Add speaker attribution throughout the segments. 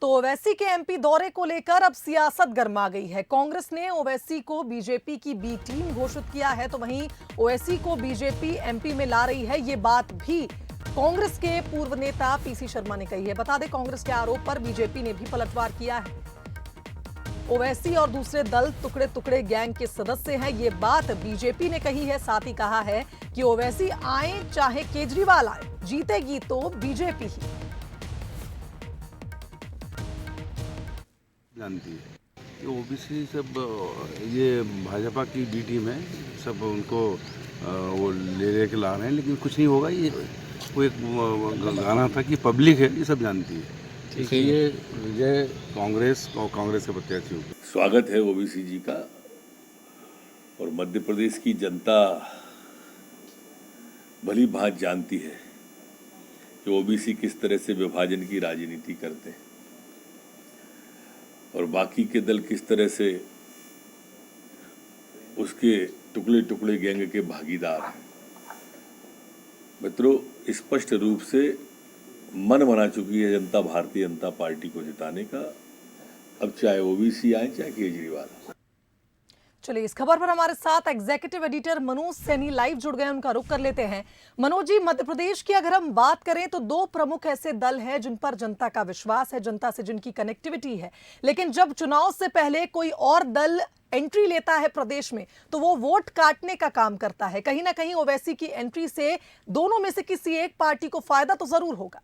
Speaker 1: तो ओवैसी के एमपी दौरे को लेकर अब सियासत गर्मा गई है। कांग्रेस ने ओवैसी को बीजेपी की बी टीम घोषित किया है, तो वहीं ओवैसी को बीजेपी एमपी में ला रही है। ये बात भी कांग्रेस के पूर्व नेता पीसी शर्मा ने कही है। बता दें, कांग्रेस के आरोप पर बीजेपी ने भी पलटवार किया है। ओवैसी और दूसरे दल टुकड़े टुकड़े गैंग के सदस्य हैं, ये बात बीजेपी ने कही है। साथ ही कहा है कि ओवैसी आए चाहे केजरीवाल आए, जीतेगी तो बीजेपी ही।
Speaker 2: जानती है ओबीसी सब ये भाजपा की बी टीम है, सब उनको वो ले के ला रहे हैं, लेकिन कुछ नहीं होगा। ये वो एक गाना था कि पब्लिक है, ये सब जानती है। इसलिए विजय कांग्रेस और कांग्रेस के प्रत्याशी होगी।
Speaker 3: स्वागत है ओबीसी जी का। और मध्य प्रदेश की जनता भली भांति जानती है कि ओबीसी किस तरह से विभाजन की राजनीति करते हैं और बाकी के दल किस तरह से उसके टुकड़े टुकड़े गैंग के भागीदार हैं। मित्रों, स्पष्ट रूप से मन बना चुकी है जनता भारतीय जनता पार्टी को जिताने का। अब चाहे ओबीसी आए चाहे केजरीवाल।
Speaker 1: चलिए, इस खबर पर हमारे साथ executive editor Manoj Saini live जुड़ गए, उनका रुख कर लेते हैं। मनोज जी, मध्य प्रदेश की अगर हम बात करें तो दो प्रमुख ऐसे दल हैं जिन पर जनता का विश्वास है, जनता से जिनकी कनेक्टिविटी है। लेकिन जब चुनाव से पहले कोई और दल एंट्री लेता है प्रदेश में, तो वो वोट काटने का काम करता है। कहीं ना कहीं ओवैसी की एंट्री से दोनों में से किसी एक पार्टी को फायदा तो जरूर होगा।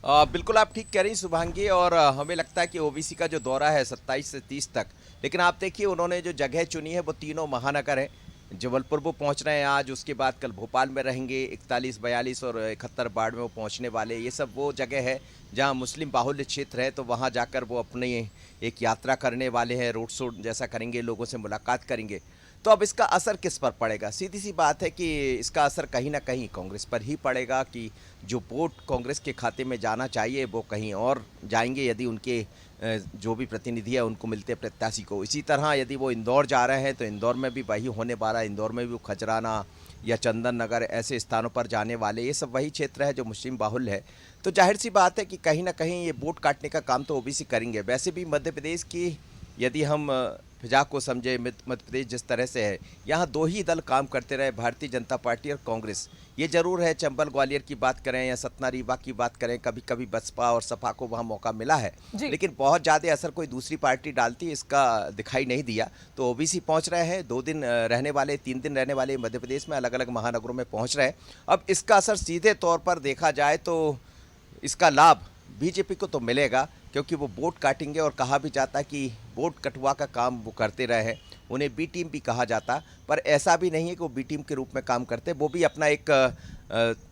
Speaker 4: बिल्कुल आप ठीक कह रही शुभांगी। और हमें लगता है कि ओबीसी का जो दौरा है 27 से 30 तक, लेकिन आप देखिए उन्होंने जो जगह चुनी है वो तीनों महानगर है। जबलपुर वो पहुंच रहे हैं आज, उसके बाद कल भोपाल में रहेंगे, 41, 42 और 71 वार्ड में वो पहुंचने वाले। ये सब वो जगह है जहां मुस्लिम बाहुल्य क्षेत्र है, तो वहां जाकर वो अपनी एक यात्रा करने वाले हैं, रोड शो जैसा करेंगे, लोगों से मुलाकात करेंगे। तो अब इसका असर किस पर पड़ेगा? सीधी सी बात है कि इसका असर कहीं ना कहीं कांग्रेस पर ही पड़ेगा कि जो वोट कांग्रेस के खाते में जाना चाहिए वो कहीं और जाएंगे यदि उनके जो भी प्रतिनिधि है उनको मिलते प्रत्याशी को। इसी तरह यदि वो इंदौर जा रहे हैं तो इंदौर में भी वही होने वाला है। इंदौर में भी वो खजराना या चंदन नगर ऐसे स्थानों पर जाने वाले, ये सब वही क्षेत्र है जो मुस्लिम बाहुल्य है। तो जाहिर सी बात है कि कहीं ना कहीं ये वोट काटने का काम तो ओबीसी करेंगे। वैसे भी मध्य प्रदेश की यदि हम फिजा को समझे, मध्य प्रदेश जिस तरह से है, यहाँ दो ही दल काम करते रहे, भारतीय जनता पार्टी और कांग्रेस। ये जरूर है, चंबल ग्वालियर की बात करें या सतना रीवा की बात करें, कभी कभी बसपा और सपा को वहाँ मौका मिला है, लेकिन बहुत ज़्यादा असर कोई दूसरी पार्टी डालती इसका दिखाई नहीं दिया। तो ओबीसी पहुँच रहे हैं, 2 दिन रहने वाले, 3 दिन रहने वाले मध्य प्रदेश में अलग अलग महानगरों में पहुँच रहे हैं। अब इसका असर सीधे तौर पर देखा जाए तो इसका लाभ बीजेपी को तो मिलेगा, क्योंकि वो वोट काटेंगे। और कहा भी जाता कि वोट कटवा का काम वो करते रहे हैं, उन्हें बी टीम भी कहा जाता, पर ऐसा भी नहीं है कि वो बी टीम के रूप में काम करते। वो भी अपना एक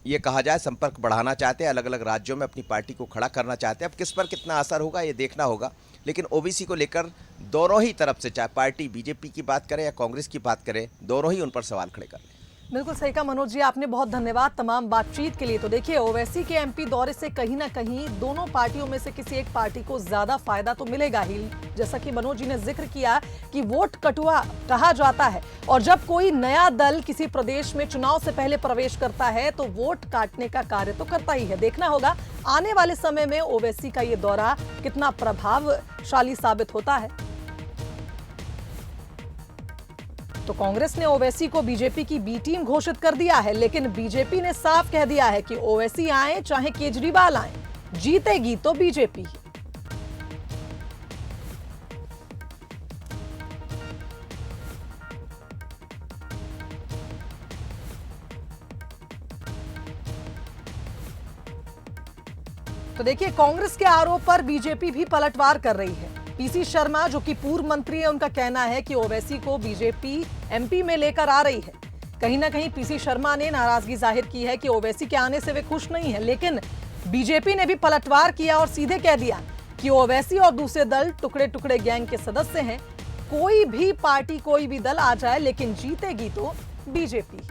Speaker 4: ये कहा जाए संपर्क बढ़ाना चाहते हैं, अलग अलग राज्यों में अपनी पार्टी को खड़ा करना चाहते हैं। अब किस पर कितना असर होगा ये देखना होगा, लेकिन ओबीसी को लेकर दोनों ही तरफ से, चाहे पार्टी बीजेपी की बात करें या कांग्रेस की बात करें, दोनों ही उन पर सवाल खड़े कर रहे हैं।
Speaker 1: बिल्कुल सही कहा मनोज जी आपने, बहुत धन्यवाद तमाम बातचीत के लिए। तो देखिए, ओवैसी के एमपी दौरे से कहीं ना कहीं दोनों पार्टियों में से किसी एक पार्टी को ज्यादा फायदा तो मिलेगा ही। जैसा कि मनोज जी ने जिक्र किया कि वोट कटुआ कहा जाता है, और जब कोई नया दल किसी प्रदेश में चुनाव से पहले प्रवेश करता है तो वोट काटने का कार्य तो करता ही है। देखना होगा आने वाले समय में ओवैसी का ये दौरा कितना प्रभावशाली साबित होता है। तो कांग्रेस ने ओवैसी को बीजेपी की बी टीम घोषित कर दिया है, लेकिन बीजेपी ने साफ कह दिया है कि ओवैसी आए चाहे केजरीवाल आए, जीतेगी तो बीजेपी ही। तो देखिए, कांग्रेस के आरोप पर बीजेपी भी पलटवार कर रही है। पीसी शर्मा, जो कि पूर्व मंत्री है, उनका कहना है कि ओवैसी को बीजेपी एमपी में लेकर आ रही है। कहीं ना कहीं पीसी शर्मा ने नाराजगी जाहिर की है कि ओवैसी के आने से वे खुश नहीं है, लेकिन बीजेपी ने भी पलटवार किया और सीधे कह दिया कि ओवैसी और दूसरे दल टुकड़े टुकड़े गैंग के सदस्य हैं। कोई भी पार्टी, कोई भी दल आ जाए, लेकिन जीतेगी तो बीजेपी।